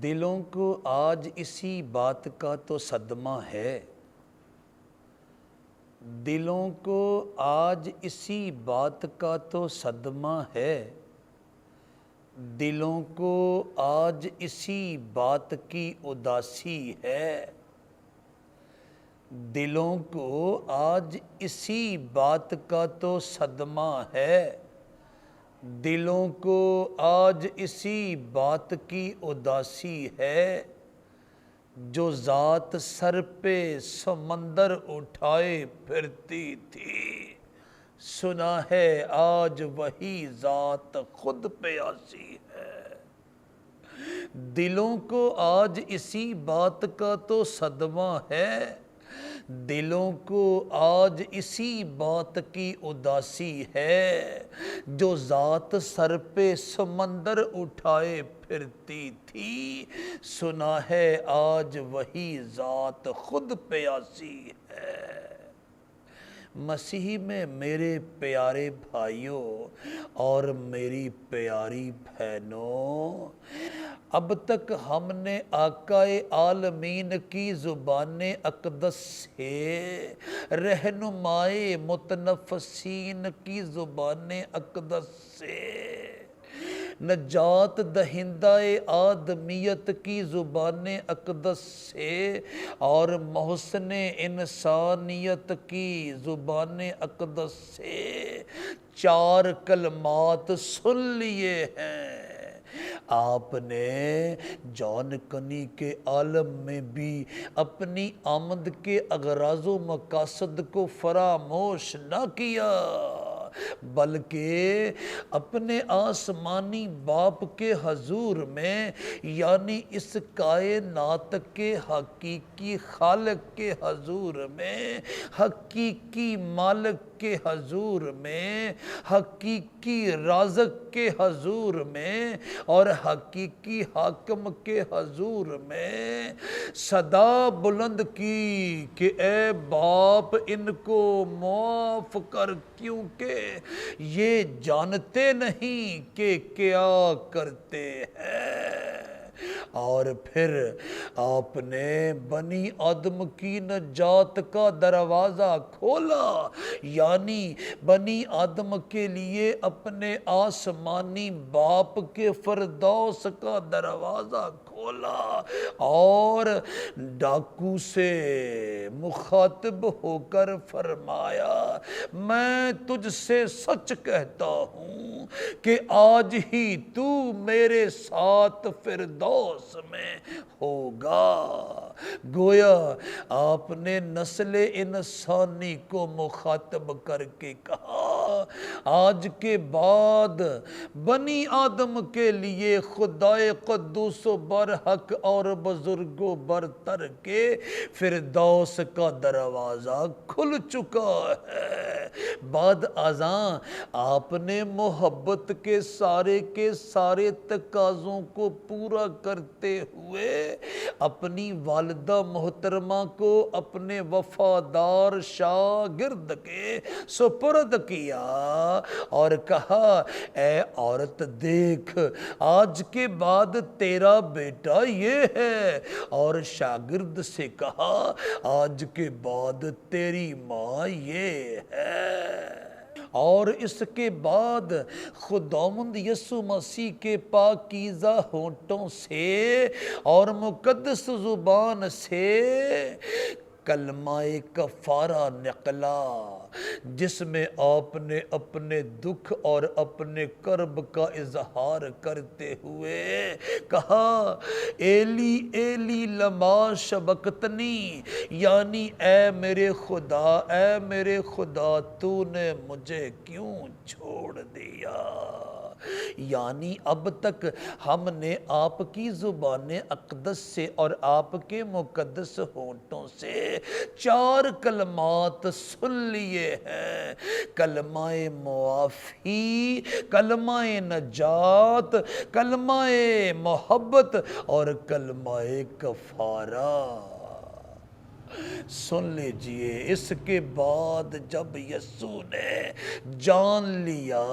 دلوں کو آج اسی بات کا تو صدمہ ہے، دلوں کو آج اسی بات کا تو صدمہ ہے، دلوں کو آج اسی بات کی اداسی ہے، دلوں کو آج اسی بات کا تو صدمہ ہے، دلوں کو آج اسی بات کی اداسی ہے، جو ذات سر پہ سمندر اٹھائے پھرتی تھی، سنا ہے آج وہی ذات خود پیاسی ہے۔ دلوں کو آج اسی بات کا تو صدمہ ہے، دلوں کو آج اسی بات کی اداسی ہے، جو ذات سر پہ سمندر اٹھائے پھرتی تھی، سنا ہے آج وہی ذات خود پیاسی ہے۔ مسیح میں میرے پیارے بھائیوں اور میری پیاری بہنوں، اب تک ہم نے آقا عالمین کی زبان اقدس سے، رہنمائے متنفسین کی زبان اقدس سے، نجات دہندہ آدمیت کی زبان اقدس سے اور محسن انسانیت کی زبان اقدس سے 4 کلمات سن لیے ہیں۔ آپ نے جان کنی کے عالم میں بھی اپنی آمد کے اغراض و مقاصد کو فراموش نہ کیا، بلکہ اپنے آسمانی باپ کے حضور میں، یعنی اس کائنات کے حقیقی خالق کے حضور میں، حقیقی مالک کے حضور میں، حقیقی رازق کے حضور میں اور حقیقی حاکم کے حضور میں صدا بلند کی کہ اے باپ ان کو معاف کر، کیونکہ یہ جانتے نہیں کہ کیا کرتے ہیں۔ اور پھر آپ نے بنی آدم کی نجات کا دروازہ کھولا، یعنی بنی آدم کے لیے اپنے آسمانی باپ کے فردوس کا دروازہ کھولا، اور ڈاکو سے مخاطب ہو کر فرمایا، میں تجھ سے سچ کہتا ہوں کہ آج ہی تو میرے ساتھ فردوس میں ہوگا۔ گویا آپ نے نسل انسانی کو مخاطب کر کے کہا، آج کے بعد بنی آدم کے لیے خدائے قدوس و برحق اور بزرگ و برتر کے فردوس کا دروازہ کھل چکا ہے۔ بعد ازاں آپ نے محبت کے سارے تقاضوں کو پورا کرتے ہوئے اپنی والدہ محترمہ کو اپنے وفادار شاگرد کے سپرد کیا اور کہا، اے عورت دیکھ، آج کے بعد تیرا بیٹا یہ ہے، اور شاگرد سے کہا، آج کے بعد تیری ماں یہ ہے۔ اور اس کے بعد خداوند یسوع مسیح کے پاکیزہ ہونٹوں سے اور مقدس زبان سے کلمہ کفارہ نکلا، جس میں آپ نے اپنے دکھ اور اپنے کرب کا اظہار کرتے ہوئے کہا، ایلی ایلی لما شبقتنی، یعنی اے میرے خدا تو نے مجھے کیوں چھوڑ دیا۔ یعنی اب تک ہم نے آپ کی زبان اقدس سے اور آپ کے مقدس ہونٹوں سے 4 کلمات سن لیے ہیں، کلمہ معافی، کلمہ نجات، کلمہ محبت اور کلمہ کفارہ۔ سن لیجئے، اس کے بعد جب یسوع نے جان لیا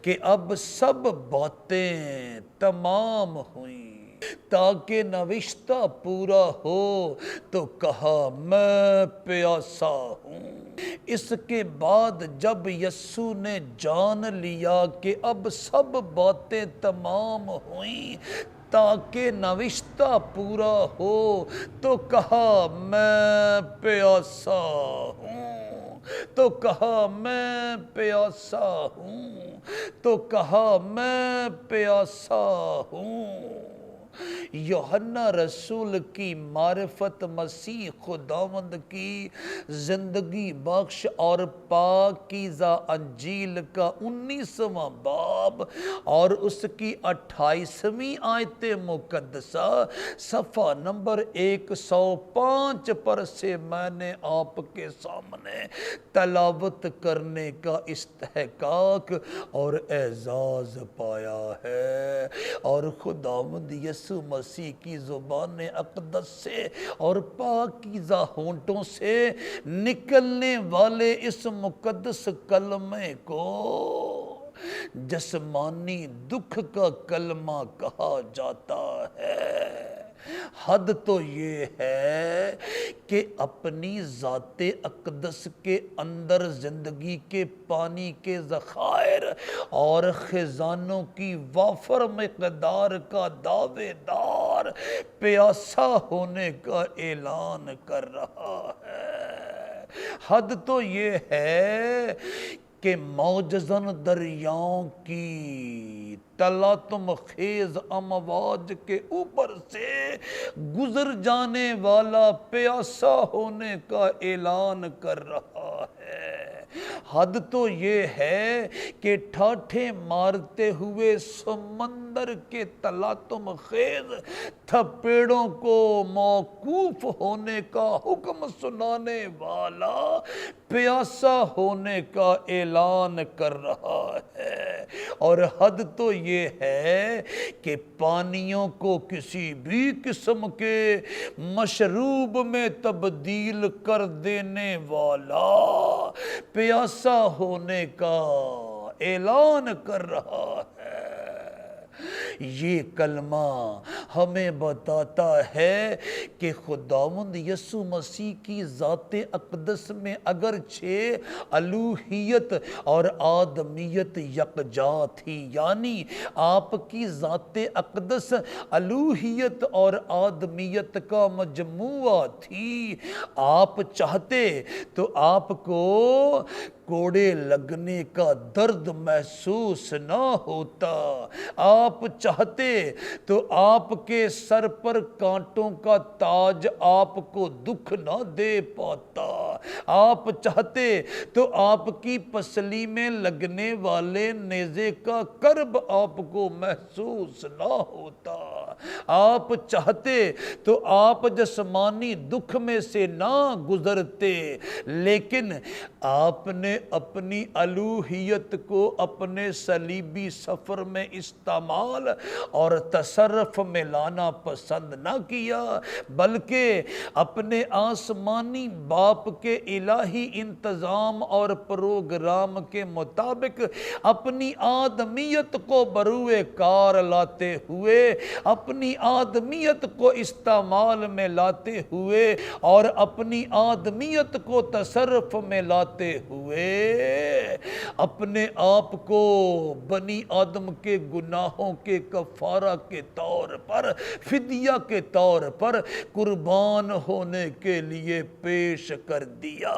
کہ اب سب باتیں تمام ہوئیں تاکہ نوشتہ پورا ہو، تو کہا میں پیاسا ہوں۔ اس کے بعد جب یسوع نے جان لیا کہ اب سب باتیں تمام ہوئیں تاکہ نوشتہ پورا ہو، تو کہا میں پیاسا ہوں، تو کہا میں پیاسا ہوں، تو کہا میں پیاسا ہوں۔ یوحنا رسول کی معرفت مسیح خداوند کی زندگی بخش اور پاکیزہ انجیل کا 19واں باب اور اس کی 28ویں آیت مقدسہ صفحہ نمبر 105 پر سے میں نے آپ کے سامنے تلاوت کرنے کا استحقاق اور اعزاز پایا ہے، اور خداوند یسوع مسیح کی زبان اقدس سے اور پاکیزہ ہونٹوں سے نکلنے والے اس مقدس کلمے کو جسمانی دکھ کا کلمہ کہا جاتا ہے۔ حد تو یہ ہے کہ اپنی ذات اقدس کے اندر زندگی کے پانی کے ذخائر اور خزانوں کی وافر مقدار کا دعوے دار پیاسا ہونے کا اعلان کر رہا ہے۔ حد تو یہ ہے کہ معجزاً دریاؤں کی تلاطم خیز امواج کے اوپر سے گزر جانے والا پیاسا ہونے کا اعلان کر رہا ہے۔ حد تو یہ ہے کہ ٹھاٹھے مارتے ہوئے سمندر کے تلاطم خیز تھپیڑوں کو موقوف ہونے کا حکم سنانے والا پیاسا ہونے کا اعلان کر رہا ہے۔ اور حد تو یہ ہے کہ پانیوں کو کسی بھی قسم کے مشروب میں تبدیل کر دینے والا پیاسا ہونے کا اعلان کر رہا ہے۔ یہ کلمہ ہمیں بتاتا ہے کہ خداوند یسوع مسیح کی ذات اقدس میں اگرچہ الوہیت اور آدمیت یکجا تھی، یعنی آپ کی ذات اقدس الوہیت اور آدمیت کا مجموعہ تھی، آپ چاہتے تو آپ کو کوڑے لگنے کا درد محسوس نہ ہوتا، آپ چاہتے تو آپ کے سر پر کانٹوں کا تاج آپ کو دکھ نہ دے پاتا، آپ چاہتے تو آپ کی پسلی میں لگنے والے نیزے کا کرب آپ کو محسوس نہ ہوتا، آپ چاہتے تو آپ جسمانی دکھ میں سے نہ گزرتے، لیکن آپ نے اپنی الوہیت کو اپنے صلیبی سفر میں استعمال اور تصرف میں لانا پسند نہ کیا، بلکہ اپنے آسمانی باپ کے الہی انتظام اور پروگرام کے مطابق اپنی آدمیت کو بروئے کار لاتے ہوئے، اپنی آدمیت کو استعمال میں لاتے ہوئے اور اپنی آدمیت کو تصرف میں لاتے ہوئے اپنے آپ کو بنی آدم کے گناہوں کے کفارہ کے طور پر، فدیہ کے طور پر قربان ہونے کے لیے پیش کر دیا۔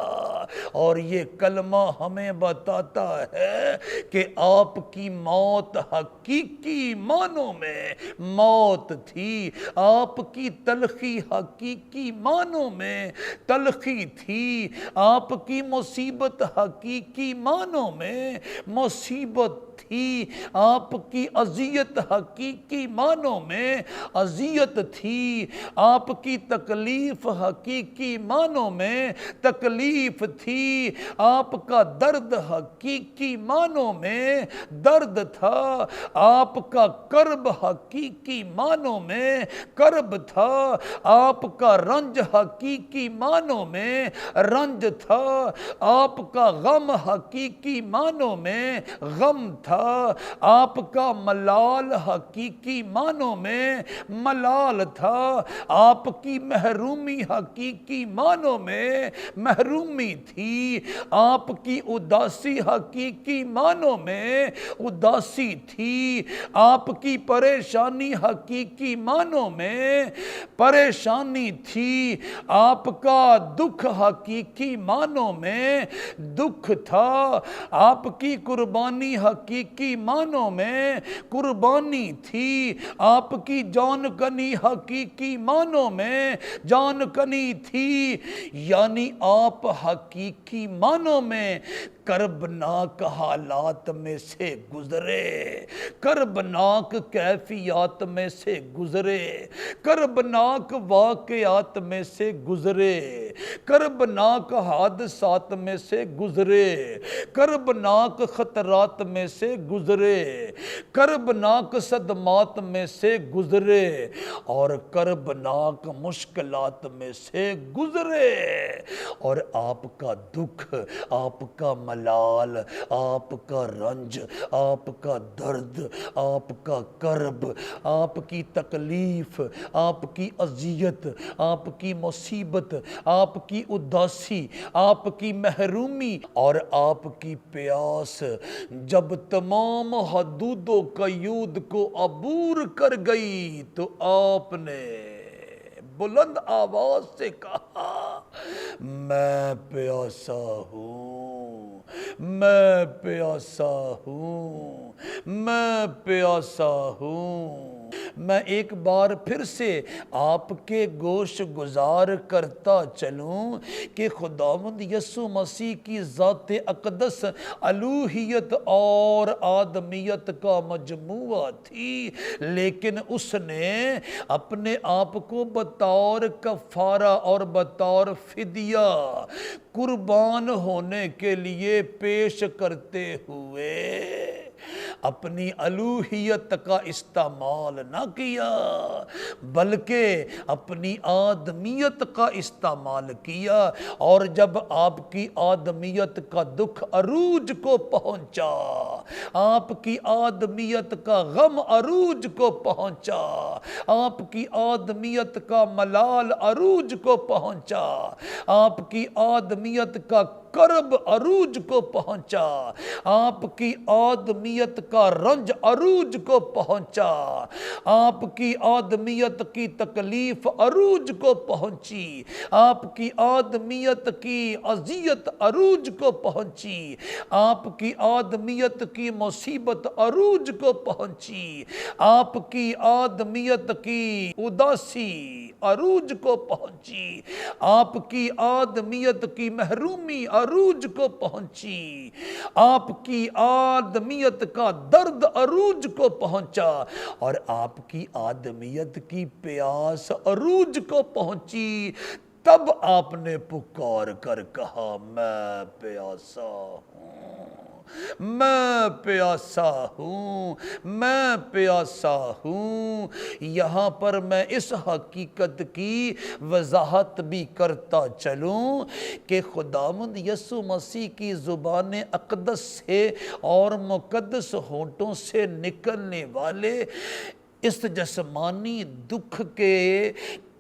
اور یہ کلمہ ہمیں بتاتا ہے کہ آپ کی موت حقیقی معنوں میں موت تھی، آپ کی تلخی حقیقی معنوں میں تلخی تھی، آپ کی مصیبت حقیقی معنوں میں مصیبت تھی، آپ کی اذیت حقیقی معنوں میں اذیت تھی، آپ کی تکلیف حقیقی معنوں میں تکلیف تھی، آپ کا درد حقیقی معنوں میں درد تھا، آپ کا کرب حقیقی معنوں میں کرب تھا، آپ کا رنج حقیقی معنوں میں رنج تھا، آپ کا غم حقیقی معنوں میں غم تھا، آپ کا ملال حقیقی معنوں میں ملال تھا، آپ کی محرومی حقیقی معنوں میں محرومی تھی، آپ کی اداسی حقیقی معنوں میں اداسی تھی، آپ کی پریشانی حقیقی معنوں میں پریشانی تھی، آپ کا دکھ حقیقی معنوں میں دکھ تھا، آپ کی قربانی حقیقی معنوں میں قربانی تھی، آپ کی جان کنی حقیقی معنوں میں جان کنی تھی، یعنی آپ حقیقی معنوں میں کربناک حالات میں سے گزرے، کربناک کیفیات میں سے گزرے، کربناک واقعات میں سے گزرے، کربناک حادثات میں سے گزرے، کربناک خطرات میں سے گزرے، کربناک صدمات میں سے گزرے اور کربناک مشکلات میں سے گزرے، اور آپ کا دکھ، آپ کا ملال، آپ کا رنج، آپ کا درد، آپ کا کرب، آپ کی تکلیف، آپ کی اذیت، آپ کی مصیبت، آپ کی اداسی، آپ کی محرومی اور آپ کی پیاس جب تمام حدود و قیود کو عبور کر گئی تو آپ نے بلند آواز سے کہا، میں پیاسا ہوں، میں پیاسا ہوں، میں پیاسا ہوں۔ میں ایک بار پھر سے آپ کے گوش گزار کرتا چلوں کہ خداوند یسوع مسیح کی ذات اقدس الوہیت اور آدمیت کا مجموعہ تھی، لیکن اس نے اپنے آپ کو بطور کفارہ اور بطور فدیہ قربان ہونے کے لیے پیش کرتے ہوئے اپنی الوہیت کا استعمال نہ کیا بلکہ اپنی آدمیت کا استعمال کیا، اور جب آپ کی آدمیت کا دکھ عروج کو پہنچا، آپ کی آدمیت کا غم عروج کو پہنچا، آپ کی آدمیت کا ملال عروج کو پہنچا، آپ کی آدمیت کا کرب عروج کو پہنچا، آپ کی آدمیت کا رنج عروج کو پہنچا، آپ کی آدمیت کی تکلیف عروج کو پہنچی، آپ کی آدمیت کی اذیت عروج کو پہنچی، آپ کی آدمیت کی مصیبت عروج کو پہنچی، آپ کی آدمیت کی اداسی عروج کو پہنچی، آپ کی آدمیت کی محرومی عروج کو پہنچی، آپ کی آدمیت کا درد عروج کو پہنچا، اور آپ کی آدمیت کی پیاس عروج کو پہنچی۔ تب آپ نے پکار کر کہا، میں پیاسا ہوں، میں پیاسا ہوں، میں پیاسا ہوں۔ یہاں پر میں اس حقیقت کی وضاحت بھی کرتا چلوں کہ خداوند یسوع مسیح کی زبان اقدس سے اور مقدس ہونٹوں سے نکلنے والے اس جسمانی دکھ کے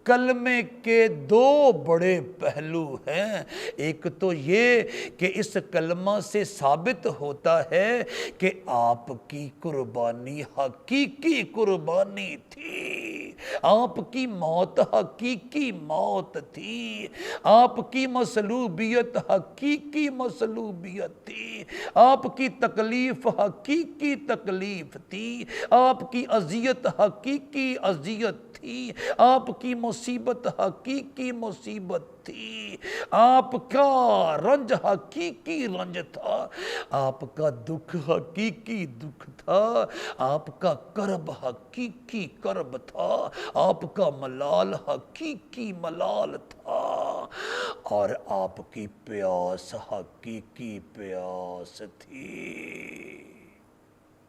کلمے کے دو بڑے پہلو ہیں۔ ایک تو یہ کہ اس کلمہ سے ثابت ہوتا ہے کہ آپ کی قربانی حقیقی قربانی تھی، آپ کی موت حقیقی موت تھی، آپ کی مصلوبیت حقیقی مصلوبیت تھی، آپ کی تکلیف حقیقی تکلیف تھی، آپ کی اذیت حقیقی اذیت تھی، آپ کی مصیبت حقیقی مصیبت تھی، آپ کا رنج حقیقی رنج تھا، آپ کا دکھ حقیقی دکھ تھا، آپ کا کرب حقیقی کرب تھا، آپ کا ملال حقیقی ملال تھا، اور آپ کی پیاس حقیقی پیاس تھی۔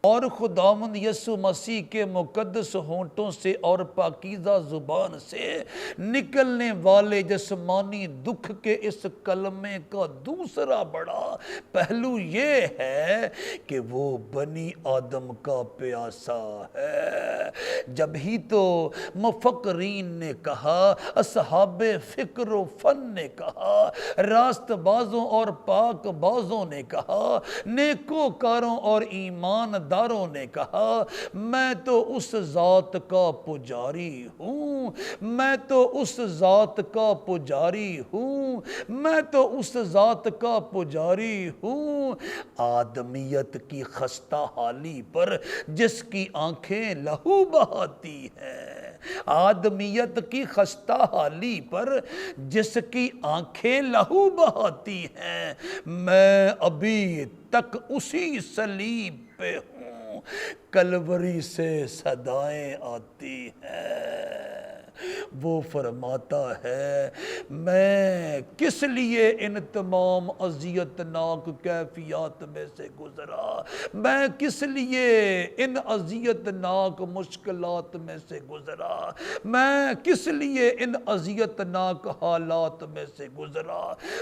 اور خداوند یسوع مسیح کے مقدس ہونٹوں سے اور پاکیزہ زبان سے نکلنے والے جسمانی دکھ کے اس کلمے کا دوسرا بڑا پہلو یہ ہے کہ وہ بنی آدم کا پیاسا ہے۔ جب ہی تو مفکرین نے کہا، اصحاب فکر و فن نے کہا، راست بازوں اور پاک بازوں نے کہا، نیکوکاروں اور ایمان داروں نے کہا، میں تو اس ذات کا پجاری ہوں، میں تو اس ذات کا پجاری ہوں، میں تو اس ذات کا پجاری ہوں۔ آدمیت کی خستہ حالی پر جس کی آنکھیں لہو بہاتی ہیں، آدمیت کی خستہ حالی پر جس کی آنکھیں لہو بہاتی ہیں، میں ابھی تک اسی صلیب پہ ہوں، کلوری سے صدائیں آتی ہیں۔ وہ فرماتا ہے، میں کس لیے ان تمام اذیتناک کیفیات میں سے گزرا، میں کس لیے ان اذیتناک مشکلات میں سے گزرا، میں کس لیے ان اذیتناک حالات میں سے گزرا،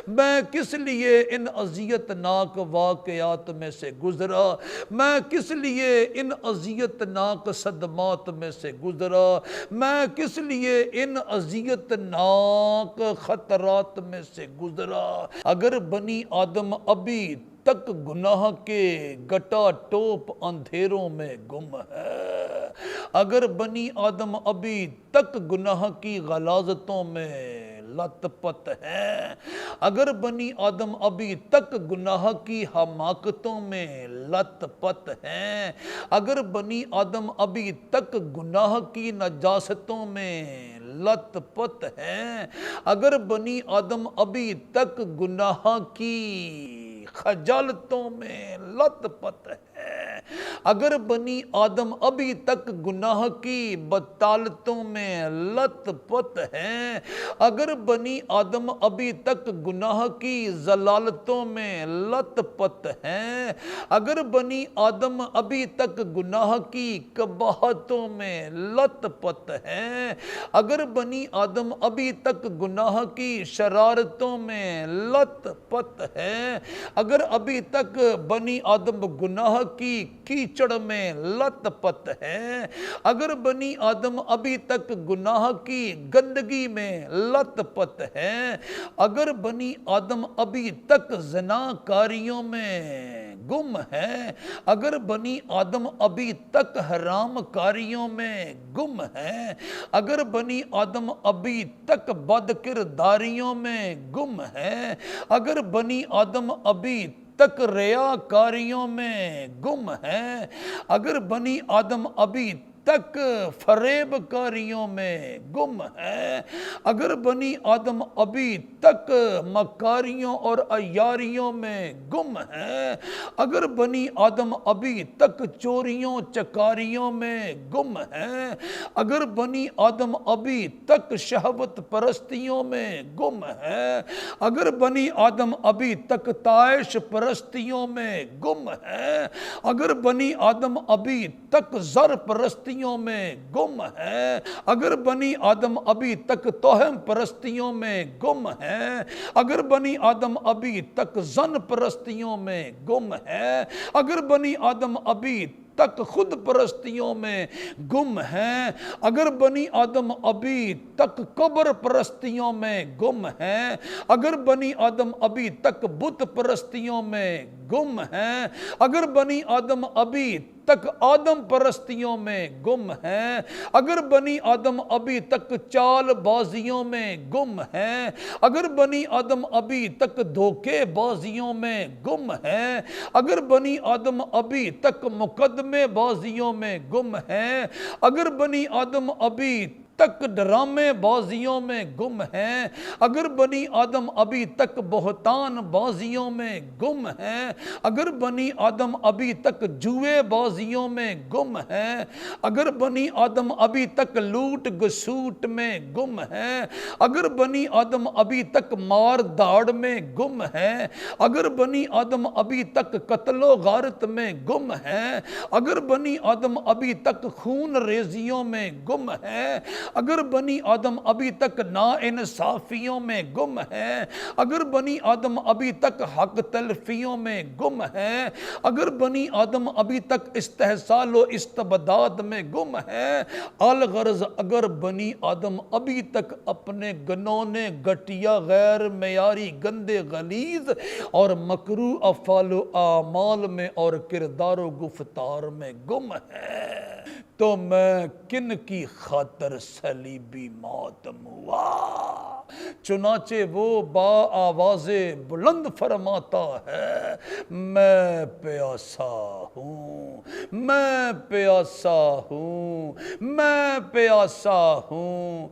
میں کس لیے ان اذیتناک واقعات میں سے گزرا، میں کس لیے ان اذیتناک صدمات میں سے گزرا، میں کس لیے ان اذیتناک خطرات میں سے گزرا۔ اگر بنی آدم ابھی تک گناہ کے گٹا ٹوپ اندھیروں میں گم ہے، اگر بنی آدم ابھی تک گناہ کی غلاظتوں میں لت پت ہیں، اگر بنی آدم ابھی تک گناہ کی حماقتوں میں لت پت ہیں، اگر بنی آدم ابھی تک گناہ کی نجاستوں میں لت پت ہیں، اگر بنی آدم ابھی تک گناہ کی خجالتوں میں لت پت ہے، اگر بنی آدم ابھی تک گناہ کی بطالتوں میں لت پت ہیں، اگر بنی آدم ابھی تک گناہ کی ضلالتوں میں لت پت ہیں، اگر بنی آدم ابھی تک گناہ کی قباحتوں میں لت پت ہیں، اگر بنی آدم ابھی تک گناہ کی شرارتوں میں لت پت ہیں، اگر ابھی تک بنی آدم گناہ کی کیچڑ میں لت پت ہیں، اگر بنی آدم ابھی تک گناہ کی گندگی میں لت پت ہیں، اگر بنی آدم ابھی تک زناکاریوں میں گم ہے، اگر بنی آدم ابھی تک حرام کاریوں میں گم ہے، اگر بنی آدم ابھی تک بد کرداریوں میں گم ہے، اگر بنی آدم ابھی تک ریاکاریوں میں گم ہے، اگر بنی آدم ابھی تک فریب کاریوں میں گم ہے، اگر بنی آدم ابھی تک مکاریوں اور عیاریوں میں گم ہے، اگر بنی آدم ابھی تک چوریوں چکاریوں میں گم ہے، اگر بنی آدم ابھی تک شہوت پرستیوں میں گم ہے، اگر بنی آدم ابھی تک طائش پرستیوں میں گم ہے، اگر بنی آدم ابھی تک زر پرستیوں میں گم ہے، اگر بنی آدم ابھی تک توہم پرستیوں میں گم ہے، اگر بنی آدم ابھی تک زن پرستیوں میں گم ہے، اگر بنی آدم ابھی تک خود پرستیوں میں گم ہیں، اگر بنی آدم ابھی تک قبر پرستیوں میں گم ہیں، اگر بنی آدم ابھی تک بت پرستیوں میں گم ہیں، اگر بنی آدم ابھی تک آدم پرستیوں میں گم ہیں، اگر بنی آدم ابھی تک چال بازیوں میں گم ہیں، اگر بنی آدم ابھی تک دھوکے بازیوں میں گم ہیں، اگر بنی آدم ابھی تک مقدمے بازیوں میں گم ہیں، اگر بنی آدم ابھی تک ڈرامے بازیوں میں گم ہیں، اگر بنی آدم ابھی تک بہتان بازیوں میں گم ہیں، اگر بنی آدم ابھی تک جوئے بازیوں میں گم ہیں، اگر بنی آدم ابھی تک لوٹ گسوٹ میں گم ہیں، اگر بنی آدم ابھی تک مار داڑ میں گم ہیں، اگر بنی آدم ابھی تک قتل و غارت میں گم ہیں، اگر بنی آدم ابھی تک خون ریزیوں میں گم ہیں، اگر بنی آدم ابھی تک ناانصافیوں میں گم ہیں، اگر بنی آدم ابھی تک حق تلفیوں میں گم ہیں، اگر بنی آدم ابھی تک استحصال و استبداد میں گم ہیں، الغرض اگر بنی آدم ابھی تک اپنے گنونے گٹیا غیر معیاری گندے غلیظ اور مکروہ افعال و اعمال میں اور کردار و گفتار میں گم ہے، تو میں کن کی خاطر صلیبی ماتم ہوا؟ چنانچہ وہ با آواز بلند فرماتا ہے، میں پیاسا ہوں، میں پیاسا ہوں، میں پیاسا ہوں۔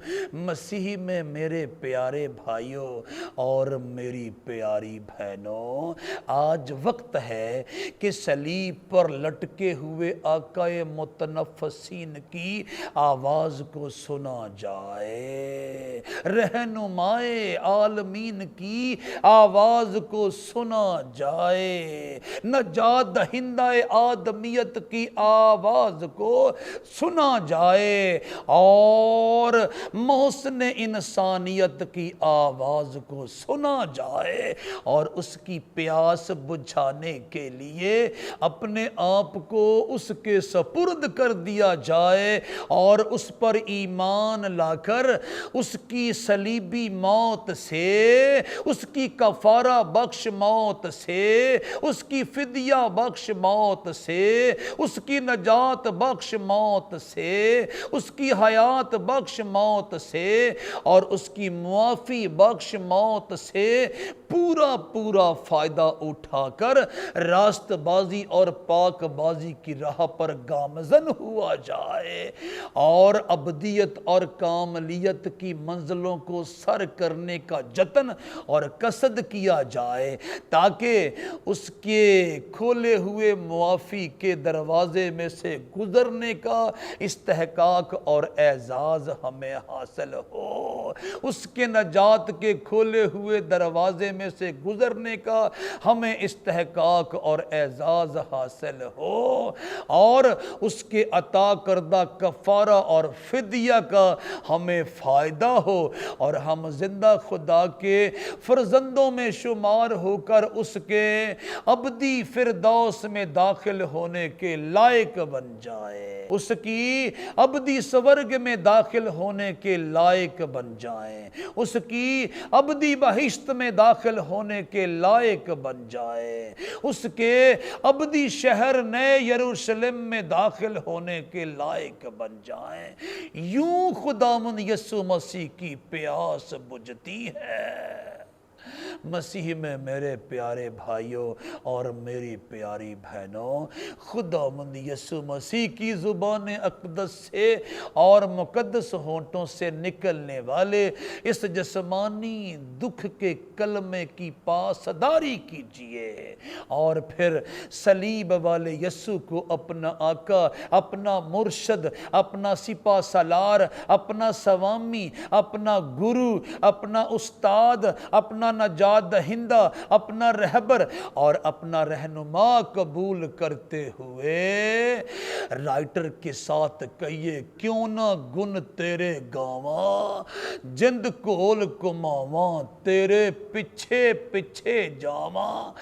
مسیح میں میرے پیارے بھائیوں اور میری پیاری بہنوں، آج وقت ہے کہ صلیب پر لٹکے ہوئے آقا متنفسین کی آواز کو سنا جائے، رہنمائے عالمین کی آواز کو سنا جائے، نجات دہندہ آدمیت کی آواز کو سنا جائے، اور محسن انسانیت کی آواز کو سنا جائے، اور اس کی پیاس بجھانے کے لیے اپنے آپ کو اس کے سپرد کر دیا جائے، اور اس پر ایمان لا کر اس کی صلیبی موت سے، اس کی کفارہ بخش موت سے، اس کی فدیہ بخش موت سے، اس کی نجات بخش موت سے، اس کی حیات بخش موت سے، اور اس کی معافی بخش موت سے پورا فائدہ اٹھا کر راست بازی اور پاک بازی کی راہ پر گامزن ہوا جائے، اور ابدیت اور کاملیت کی منزلوں کو سر کرنے کا جتن اور قصد کیا جائے، تاکہ اس کے کھولے ہوئے معافی کے دروازے میں سے گزرنے کا استحقاق اور اعزاز ہمیں حاصل ہو، اس کے نجات کے کھولے ہوئے دروازے میں سے گزرنے کا ہمیں استحقاق اور اعزاز حاصل ہو، اور اس کے عطا کردہ کفارہ اور فدیہ کا ہمیں فائدہ ہو، اور ہم زندہ خدا کے فرزندوں میں شمار ہو کر اس کے ابدی فردوس میں داخل ہونے کے لائق بن جائیں، اس کی ابدی سورگ میں داخل ہونے کے لائق بن جائیں، اس کی ابدی بہشت میں داخل ہونے کے لائق بن جائیں، اس کے ابدی شہر نئے یروشلم میں داخل ہونے کے لائق بن جائیں۔ یوں خداوند یسوع مسیح کی پیاس بجھتی ہے۔ مسیح میں میرے پیارے بھائیوں اور میری پیاری بہنوں، خداوند یسوع مسیح کی زبان اقدس سے اور مقدس ہونٹوں سے نکلنے والے اس جسمانی دکھ کے کلمے کی پاسداری کیجئے، اور پھر صلیب والے یسوع کو اپنا آقا، اپنا مرشد، اپنا سپہ سالار، اپنا سوامی، اپنا گرو، اپنا استاد، اپنا نجات دہندہ، اپنا رہبر اور اپنا رہنما قبول کرتے ہوئے رائٹر کے ساتھ کہیے، کیوں نہ گن تیرے گاواں، جند کول کماواں، تیرے پیچھے پیچھے جاواں،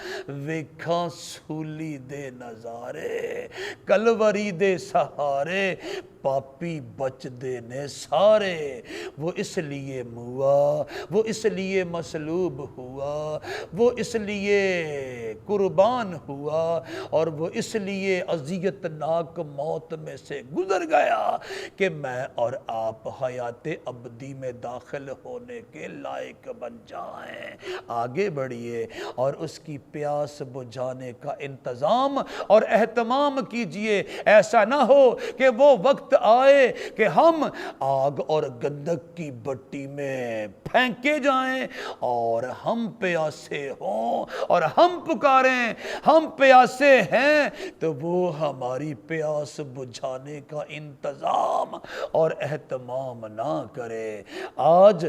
ویکھاں سولی دے نظارے، کلوری دے سہارے، پاپی بچ دے نے سارے، وہ اس لیے موا، وہ اس لیے مصلوب ہوا، وہ اس لیے قربان ہوا، اور وہ اس لیے اذیت ناک موت میں سے گزر گیا کہ میں اور آپ حیات ابدی میں داخل ہونے کے لائق بن جائیں۔ آگے بڑھیے اور اس کی پیاس بجھانے کا انتظام اور اہتمام کیجئے، ایسا نہ ہو کہ وہ وقت وقت آئے کہ ہم آگ اور گندک کی بٹی میں پھینکے جائیں اور ہم پیاسے ہوں اور ہم پکاریں ہم پیاسے ہیں، تو وہ ہماری پیاس بجھانے کا انتظام اور اہتمام نہ کرے۔ آج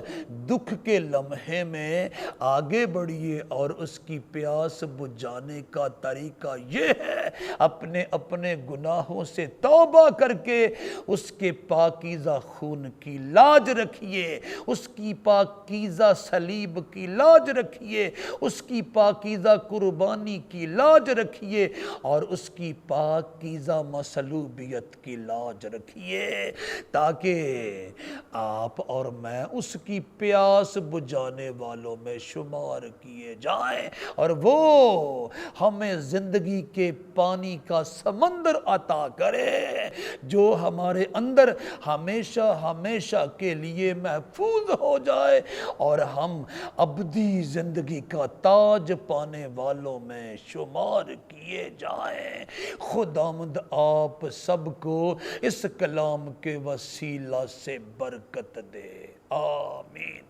دکھ کے لمحے میں آگے بڑھیے اور اس کی پیاس بجھانے کا طریقہ یہ ہے، اپنے اپنے گناہوں سے توبہ کر کے اس کے پاکیزہ خون کی لاج رکھیے، اس کی پاکیزہ صلیب کی لاج رکھیے، اس کی پاکیزہ قربانی کی لاج رکھیے اور اس کی پاکیزہ مصلوبیت کی لاج رکھیے، تاکہ آپ اور میں اس کی پیاس بجھانے والوں میں شمار کیے جائیں اور وہ ہمیں زندگی کے پانی کا سمندر عطا کرے جو ہمارے اندر ہمیشہ ہمیشہ کے لیے محفوظ ہو جائے اور ہم ابدی زندگی کا تاج پانے والوں میں شمار کیے جائیں۔ خداوند آپ سب کو اس کلام کے وسیلہ سے برکت دے، آمین۔